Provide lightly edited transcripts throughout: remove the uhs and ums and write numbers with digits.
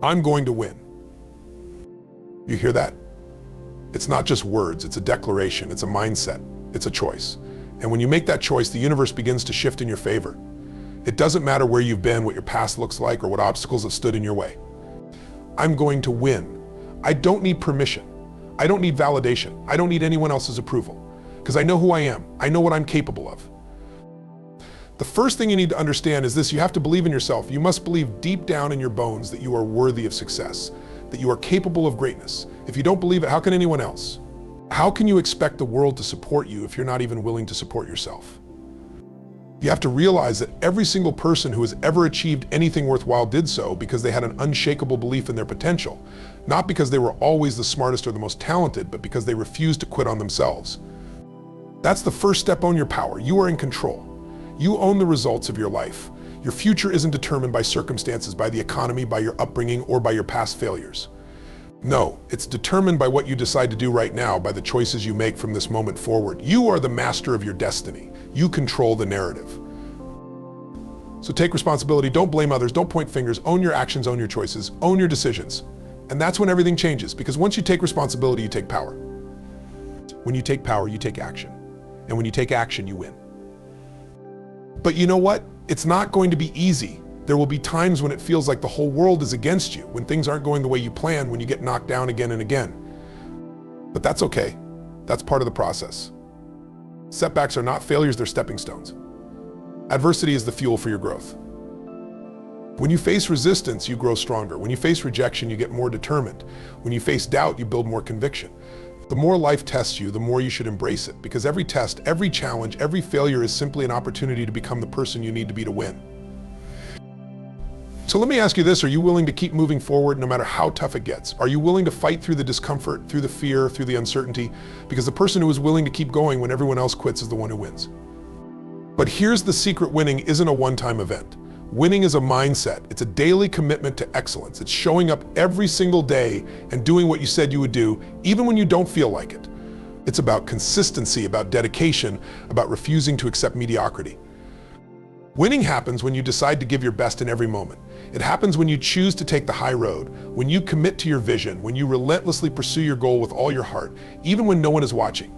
I'm going to win. You hear that? It's not just words, it's a declaration, it's a mindset, it's a choice. And when you make that choice, the universe begins to shift in your favor. It doesn't matter where you've been, what your past looks like, or what obstacles have stood in your way. I'm going to win. I don't need permission. I don't need validation. I don't need anyone else's approval, because I know who I am. I know what I'm capable of. The first thing you need to understand is this: you have to believe in yourself. You must believe deep down in your bones that you are worthy of success, that you are capable of greatness. If you don't believe it, how can anyone else? How can you expect the world to support you if you're not even willing to support yourself? You have to realize that every single person who has ever achieved anything worthwhile did so because they had an unshakable belief in their potential, not because they were always the smartest or the most talented, but because they refused to quit on themselves. That's the first step. Own your power. You are in control. You own the results of your life. Your future isn't determined by circumstances, by the economy, by your upbringing, or by your past failures. No, it's determined by what you decide to do right now, by the choices you make from this moment forward. You are the master of your destiny. You control the narrative. So take responsibility. Don't blame others. Don't point fingers. Own your actions, own your choices, own your decisions. And that's when everything changes, because once you take responsibility, you take power. When you take power, you take action. And when you take action, you win. But you know what? It's not going to be easy. There will be times when it feels like the whole world is against you, when things aren't going the way you planned, when you get knocked down again and again. But that's okay. That's part of the process. Setbacks are not failures, they're stepping stones. Adversity is the fuel for your growth. When you face resistance, you grow stronger. When you face rejection, you get more determined. When you face doubt, you build more conviction. The more life tests you, the more you should embrace it, because every test, every challenge, every failure is simply an opportunity to become the person you need to be to win. So let me ask you this: are you willing to keep moving forward no matter how tough it gets? Are you willing to fight through the discomfort, through the fear, through the uncertainty? Because the person who is willing to keep going when everyone else quits is the one who wins. But here's the secret: winning isn't a one-time event. Winning is a mindset. It's a daily commitment to excellence. It's showing up every single day and doing what you said you would do, even when you don't feel like it. It's about consistency, about dedication, about refusing to accept mediocrity. Winning happens when you decide to give your best in every moment. It happens when you choose to take the high road, when you commit to your vision, when you relentlessly pursue your goal with all your heart, even when no one is watching.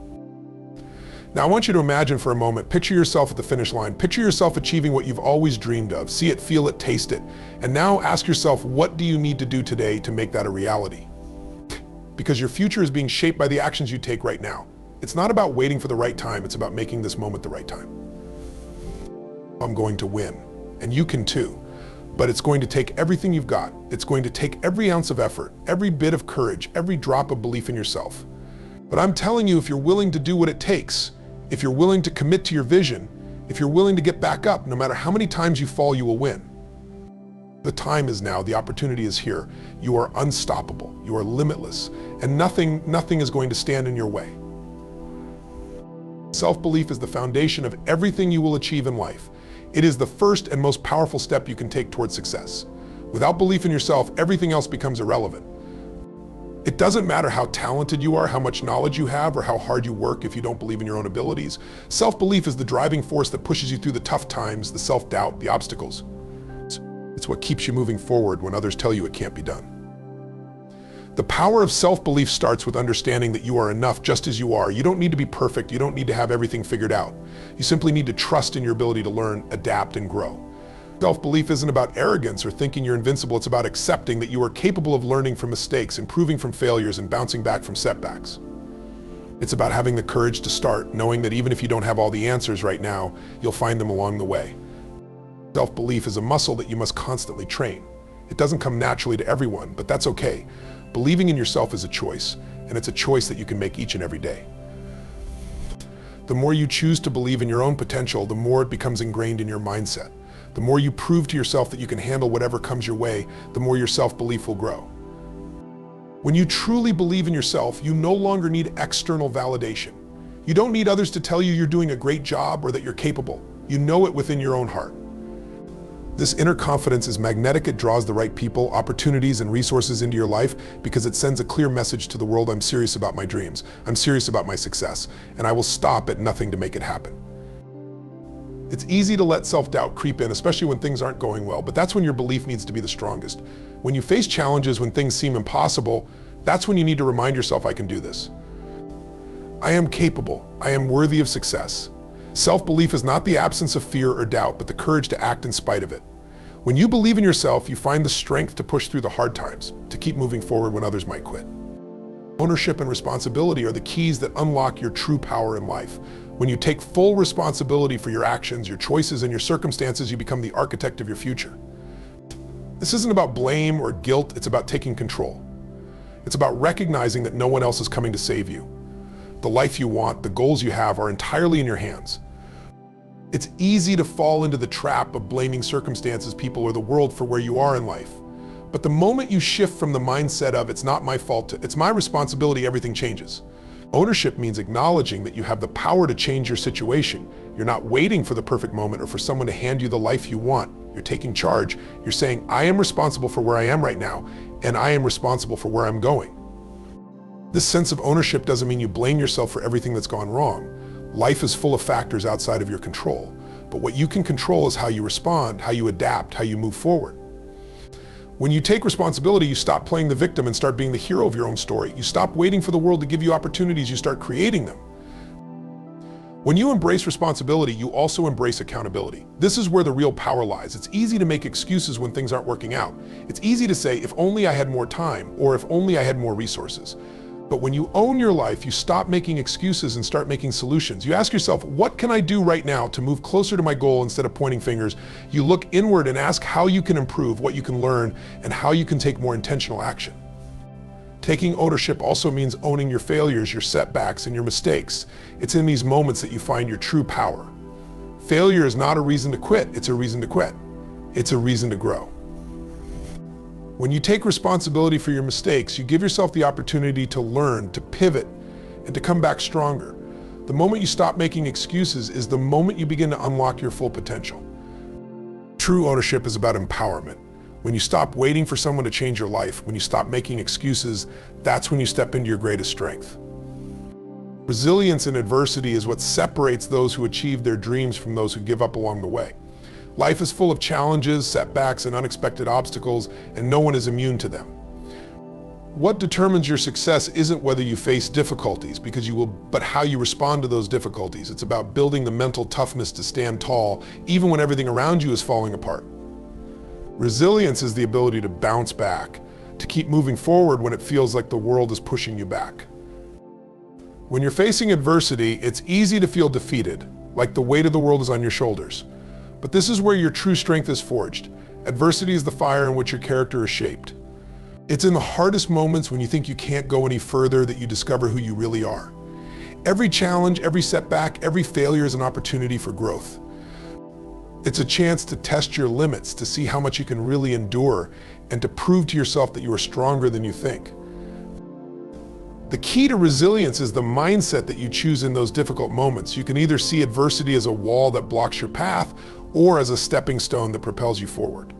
Now I want you to imagine for a moment, picture yourself at the finish line, picture yourself achieving what you've always dreamed of, see it, feel it, taste it. And now ask yourself, what do you need to do today to make that a reality? Because your future is being shaped by the actions you take right now. It's not about waiting for the right time, it's about making this moment the right time. I'm going to win, and you can too. But it's going to take everything you've got. It's going to take every ounce of effort, every bit of courage, every drop of belief in yourself. But I'm telling you, if you're willing to do what it takes, if you're willing to commit to your vision, if you're willing to get back up, no matter how many times you fall, you will win. The time is now, the opportunity is here. You are unstoppable, you are limitless, and nothing is going to stand in your way. Self-belief is the foundation of everything you will achieve in life. It is the first and most powerful step you can take towards success. Without belief in yourself, everything else becomes irrelevant. It doesn't matter how talented you are, how much knowledge you have, or how hard you work if you don't believe in your own abilities. Self-belief is the driving force that pushes you through the tough times, the self-doubt, the obstacles. It's what keeps you moving forward when others tell you it can't be done. The power of self-belief starts with understanding that you are enough just as you are. You don't need to be perfect. You don't need to have everything figured out. You simply need to trust in your ability to learn, adapt, and grow. Self-belief isn't about arrogance or thinking you're invincible. It's about accepting that you are capable of learning from mistakes, improving from failures, and bouncing back from setbacks. It's about having the courage to start, knowing that even if you don't have all the answers right now, you'll find them along the way. Self-belief is a muscle that you must constantly train. It doesn't come naturally to everyone, but that's okay. Believing in yourself is a choice, and it's a choice that you can make each and every day. The more you choose to believe in your own potential, the more it becomes ingrained in your mindset. The more you prove to yourself that you can handle whatever comes your way, the more your self-belief will grow. When you truly believe in yourself, you no longer need external validation. You don't need others to tell you you're doing a great job or that you're capable. You know it within your own heart. This inner confidence is magnetic. It draws the right people, opportunities, and resources into your life because it sends a clear message to the world: I'm serious about my dreams. I'm serious about my success, and I will stop at nothing to make it happen. It's easy to let self-doubt creep in, especially when things aren't going well, but that's when your belief needs to be the strongest. When you face challenges, when things seem impossible, that's when you need to remind yourself, I can do this. I am capable. I am worthy of success. Self-belief is not the absence of fear or doubt, but the courage to act in spite of it. When you believe in yourself, you find the strength to push through the hard times, to keep moving forward when others might quit. Ownership and responsibility are the keys that unlock your true power in life. When you take full responsibility for your actions, your choices, and your circumstances, you become the architect of your future. This isn't about blame or guilt, it's about taking control. It's about recognizing that no one else is coming to save you. The life you want, the goals you have are entirely in your hands. It's easy to fall into the trap of blaming circumstances, people, or the world for where you are in life. But the moment you shift from the mindset of it's not my fault to it's my responsibility, everything changes. Ownership means acknowledging that you have the power to change your situation. You're not waiting for the perfect moment or for someone to hand you the life you want. You're taking charge. You're saying, I am responsible for where I am right now, and I am responsible for where I'm going. This sense of ownership doesn't mean you blame yourself for everything that's gone wrong. Life is full of factors outside of your control. But what you can control is how you respond, how you adapt, how you move forward. When you take responsibility, you stop playing the victim and start being the hero of your own story. You stop waiting for the world to give you opportunities, you start creating them. When you embrace responsibility, you also embrace accountability. This is where the real power lies. It's easy to make excuses when things aren't working out. It's easy to say, if only I had more time, or if only I had more resources. But when you own your life, you stop making excuses and start making solutions. You ask yourself, what can I do right now to move closer to my goal instead of pointing fingers? You look inward and ask how you can improve, what you can learn, and how you can take more intentional action. Taking ownership also means owning your failures, your setbacks, and your mistakes. It's in these moments that you find your true power. Failure is not a reason to quit, it's a reason to quit. It's a reason to grow. When you take responsibility for your mistakes, you give yourself the opportunity to learn, to pivot, and to come back stronger. The moment you stop making excuses is the moment you begin to unlock your full potential. True ownership is about empowerment. When you stop waiting for someone to change your life, when you stop making excuses, that's when you step into your greatest strength. Resilience in adversity is what separates those who achieve their dreams from those who give up along the way. Life is full of challenges, setbacks, and unexpected obstacles, and no one is immune to them. What determines your success isn't whether you face difficulties, but how you respond to those difficulties. It's about building the mental toughness to stand tall, even when everything around you is falling apart. Resilience is the ability to bounce back, to keep moving forward when it feels like the world is pushing you back. When you're facing adversity, it's easy to feel defeated, like the weight of the world is on your shoulders. But this is where your true strength is forged. Adversity is the fire in which your character is shaped. It's in the hardest moments when you think you can't go any further that you discover who you really are. Every challenge, every setback, every failure is an opportunity for growth. It's a chance to test your limits, to see how much you can really endure, and to prove to yourself that you are stronger than you think. The key to resilience is the mindset that you choose in those difficult moments. You can either see adversity as a wall that blocks your path, or as a stepping stone that propels you forward.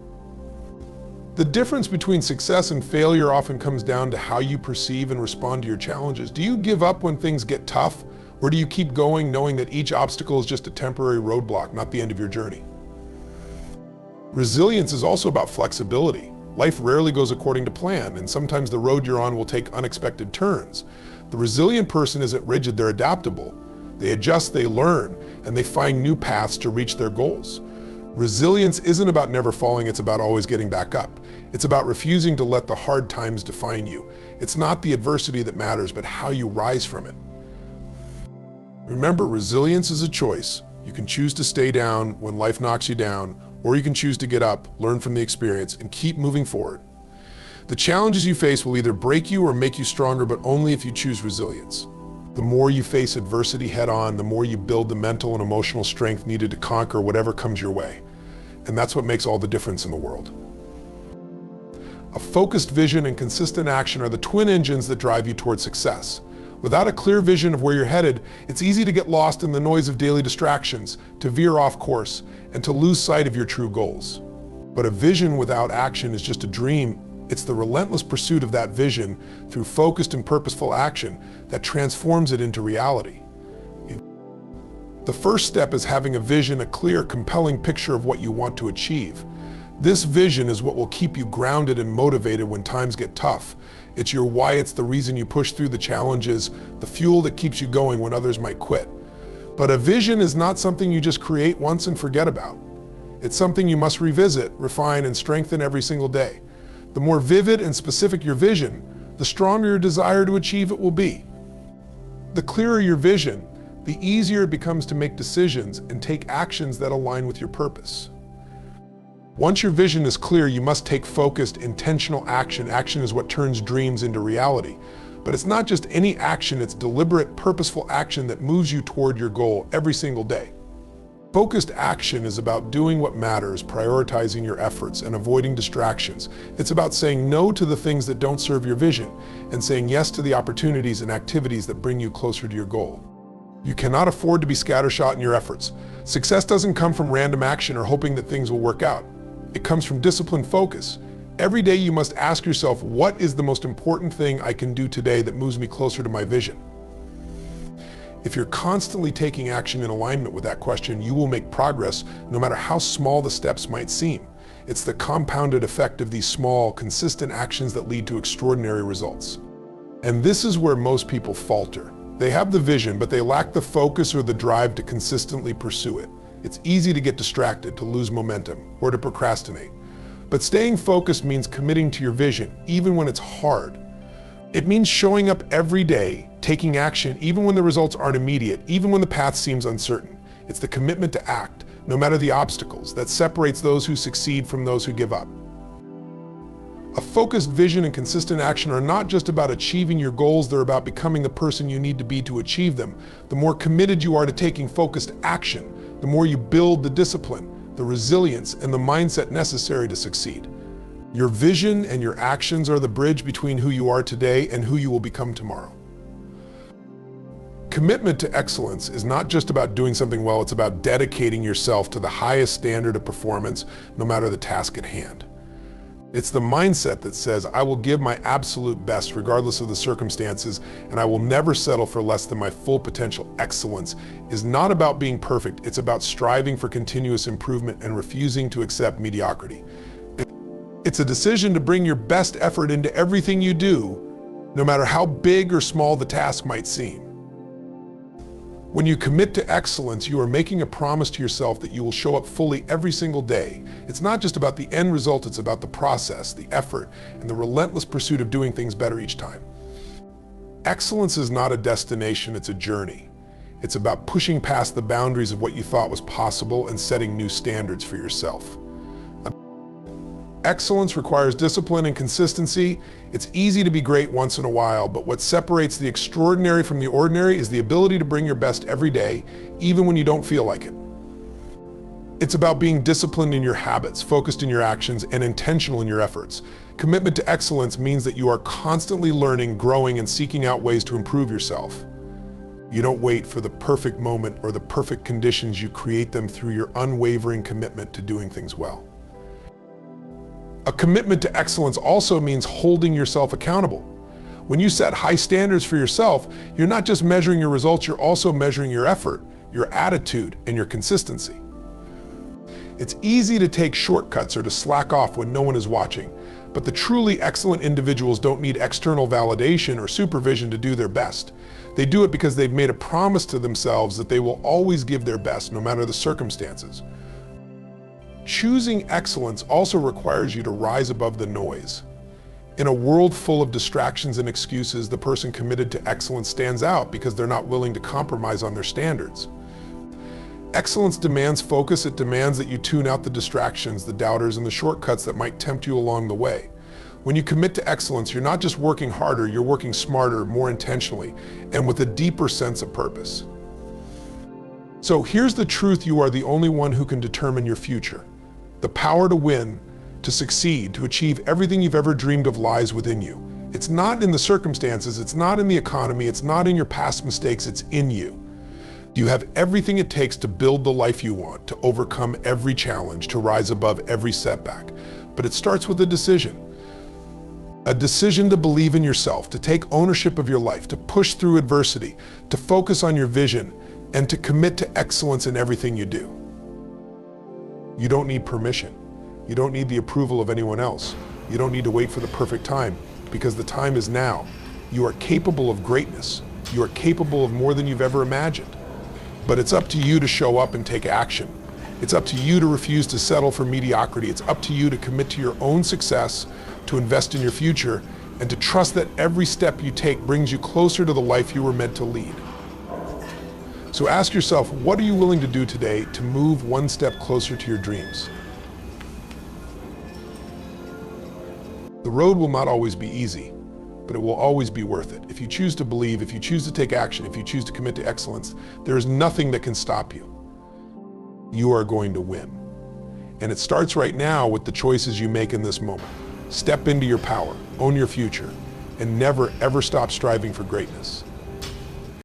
The difference between success and failure often comes down to how you perceive and respond to your challenges. Do you give up when things get tough, or do you keep going knowing that each obstacle is just a temporary roadblock, not the end of your journey? Resilience is also about flexibility. Life rarely goes according to plan, and sometimes the road you're on will take unexpected turns. The resilient person isn't rigid, they're adaptable. They adjust, they learn, and they find new paths to reach their goals. Resilience isn't about never falling, it's about always getting back up. It's about refusing to let the hard times define you. It's not the adversity that matters, but how you rise from it. Remember, resilience is a choice. You can choose to stay down when life knocks you down, or you can choose to get up, learn from the experience, and keep moving forward. The challenges you face will either break you or make you stronger, but only if you choose resilience. The more you face adversity head on, the more you build the mental and emotional strength needed to conquer whatever comes your way. And that's what makes all the difference in the world. A focused vision and consistent action are the twin engines that drive you towards success. Without a clear vision of where you're headed, it's easy to get lost in the noise of daily distractions, to veer off course, and to lose sight of your true goals. But a vision without action is just a dream. It's the relentless pursuit of that vision through focused and purposeful action that transforms it into reality. The first step is having a vision, a clear, compelling picture of what you want to achieve. This vision is what will keep you grounded and motivated when times get tough. It's your why, it's the reason you push through the challenges, the fuel that keeps you going when others might quit. But a vision is not something you just create once and forget about. It's something you must revisit, refine, and strengthen every single day. The more vivid and specific your vision, the stronger your desire to achieve it will be. The clearer your vision, the easier it becomes to make decisions and take actions that align with your purpose. Once your vision is clear, you must take focused, intentional action. Action is what turns dreams into reality. But it's not just any action, it's deliberate, purposeful action that moves you toward your goal every single day. Focused action is about doing what matters, prioritizing your efforts, and avoiding distractions. It's about saying no to the things that don't serve your vision and saying yes to the opportunities and activities that bring you closer to your goal. You cannot afford to be scattershot in your efforts. Success doesn't come from random action or hoping that things will work out. It comes from disciplined focus. Every day you must ask yourself, what is the most important thing I can do today that moves me closer to my vision? If you're constantly taking action in alignment with that question, you will make progress no matter how small the steps might seem. It's the compounded effect of these small, consistent actions that lead to extraordinary results. And this is where most people falter. They have the vision, but they lack the focus or the drive to consistently pursue it. It's easy to get distracted, to lose momentum, or to procrastinate. But staying focused means committing to your vision, even when it's hard. It means showing up every day, taking action, even when the results aren't immediate, even when the path seems uncertain. It's the commitment to act, no matter the obstacles, that separates those who succeed from those who give up. A focused vision and consistent action are not just about achieving your goals, they're about becoming the person you need to be to achieve them. The more committed you are to taking focused action, the more you build the discipline, the resilience, and the mindset necessary to succeed. Your vision and your actions are the bridge between who you are today and who you will become tomorrow. Commitment to excellence is not just about doing something well, it's about dedicating yourself to the highest standard of performance, no matter the task at hand. It's the mindset that says, I will give my absolute best regardless of the circumstances, and I will never settle for less than my full potential. Excellence is not about being perfect, it's about striving for continuous improvement and refusing to accept mediocrity. It's a decision to bring your best effort into everything you do, no matter how big or small the task might seem. When you commit to excellence, you are making a promise to yourself that you will show up fully every single day. It's not just about the end result, it's about the process, the effort, and the relentless pursuit of doing things better each time. Excellence is not a destination, it's a journey. It's about pushing past the boundaries of what you thought was possible and setting new standards for yourself. Excellence requires discipline and consistency. It's easy to be great once in a while, but what separates the extraordinary from the ordinary is the ability to bring your best every day, even when you don't feel like it. It's about being disciplined in your habits, focused in your actions, and intentional in your efforts. Commitment to excellence means that you are constantly learning, growing, and seeking out ways to improve yourself. You don't wait for the perfect moment or the perfect conditions, you create them through your unwavering commitment to doing things well. A commitment to excellence also means holding yourself accountable. When you set high standards for yourself, you're not just measuring your results, you're also measuring your effort, your attitude, and your consistency. It's easy to take shortcuts or to slack off when no one is watching, but the truly excellent individuals don't need external validation or supervision to do their best. They do it because they've made a promise to themselves that they will always give their best, no matter the circumstances. Choosing excellence also requires you to rise above the noise. In a world full of distractions and excuses, the person committed to excellence stands out because they're not willing to compromise on their standards. Excellence demands focus. It demands that you tune out the distractions, the doubters, and the shortcuts that might tempt you along the way. When you commit to excellence, you're not just working harder, you're working smarter, more intentionally, and with a deeper sense of purpose. So here's the truth: you are the only one who can determine your future. The power to win, to succeed, to achieve everything you've ever dreamed of lies within you. It's not in the circumstances, it's not in the economy, it's not in your past mistakes, it's in you. You have everything it takes to build the life you want, to overcome every challenge, to rise above every setback. But it starts with a decision. A decision to believe in yourself, to take ownership of your life, to push through adversity, to focus on your vision, and to commit to excellence in everything you do. You don't need permission. You don't need the approval of anyone else. You don't need to wait for the perfect time, because the time is now. You are capable of greatness. You are capable of more than you've ever imagined. But it's up to you to show up and take action. It's up to you to refuse to settle for mediocrity. It's up to you to commit to your own success, to invest in your future, and to trust that every step you take brings you closer to the life you were meant to lead. So ask yourself, what are you willing to do today to move one step closer to your dreams? The road will not always be easy, but it will always be worth it. If you choose to believe, if you choose to take action, if you choose to commit to excellence, there is nothing that can stop you. You are going to win. And it starts right now with the choices you make in this moment. Step into your power, own your future, and never ever stop striving for greatness.